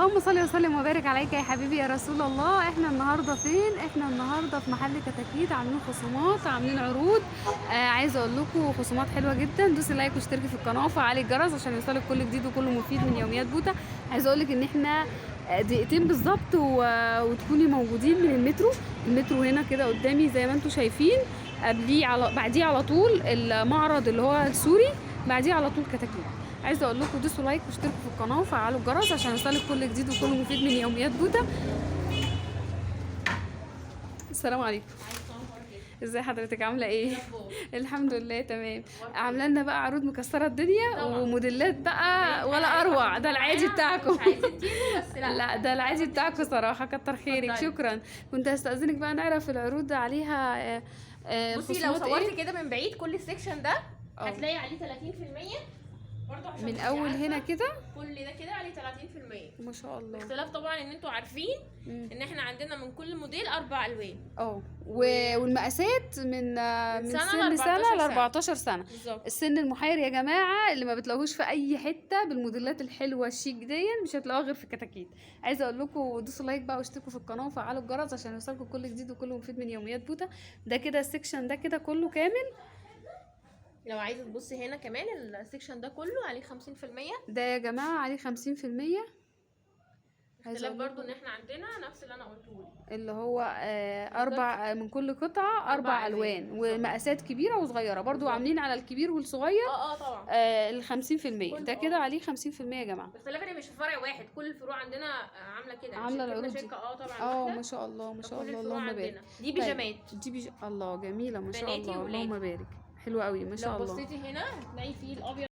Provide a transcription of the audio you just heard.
اللهم صل وسلم وبارك عليك يا حبيبي يا رسول الله. احنا النهارده فين؟ احنا النهارده في محل كتاكيت، عاملين خصومات، عاملين عروض. عايزه اقول لكم خصومات حلوه جدا. دوسي لايك واشتركي في القناه وفعلي الجرس عشان يوصلك كل جديد وكله مفيد من يوميات بوتا. عايزه اقول لك ان احنا دقيقتين بالظبط وتكوني موجودين من المترو. المترو هنا كده قدامي زي ما انتم شايفين. بعديه على طول المعرض اللي هو السوري، بعديه على طول كتاكيت. عايزه اقول لكم دوسوا لايك واشتركوا في القناه وفعلوا الجرس عشان يوصلك كل جديد وكل مفيد من يوميات بوتا. السلام عليكم. ازي حضرتك؟ عامله ايه؟ الحمد لله تمام. عامله لنا بقى عروض مكسره الدنيا وموديلات بقى ولا اروع. ده العادي بتاعكم. لا ده العادي بتاعكم صراحه، كتر خيرك، شكرا. كنت هستأذنك بقى نعرف العروض عليها. بصي لو صورتي كده من بعيد كل السكشن ده هتلاقي عليه 30% برضه عشان من اول هنا كده كل ده كده عليه 30%. ما شاء الله. باختلاف طبعا ان انتوا عارفين ان احنا عندنا من كل موديل 4 الوان. والمقاسات من سن سنه ل 14 سنه بالظبط. السن المحير يا جماعه اللي ما بتلاقوهوش في اي حته بالموديلات الحلوه الشيك دي مش هتلاقوها غير في كتاكيت. عايزه اقول لكم دوسوا لايك بقى واشتركوا في القناه وفعلوا الجرس عشان يوصلكم كل جديد وكل مفيد من يوميات بوتا. ده كده السكشن ده كده كله كامل. لو عايزه تبصي هنا كمان السكشن ده كله عليه 50%. ده يا جماعه عليه 50%. اختلاف برضو ان احنا عندنا نفس اللي انا قلته اللي هو اربع من كل قطعه 4 الوان ومقاسات كبيره وصغيره برضو عاملين على الكبير والصغير. طبعا ال 50% ده كده عليه 50% يا جماعه. باختلاف ان مش في فرع واحد، كل الفروع عندنا عامله كده، عامله العروض دي. طبعا ما شاء الله ما شاء الله اللهم بارك. دي بيجامات. الله جميله ما شاء الله اللهم بارك. حلوه قوي ما شاء الله. لو بصيتي هنا هتلاقي فيه الابيض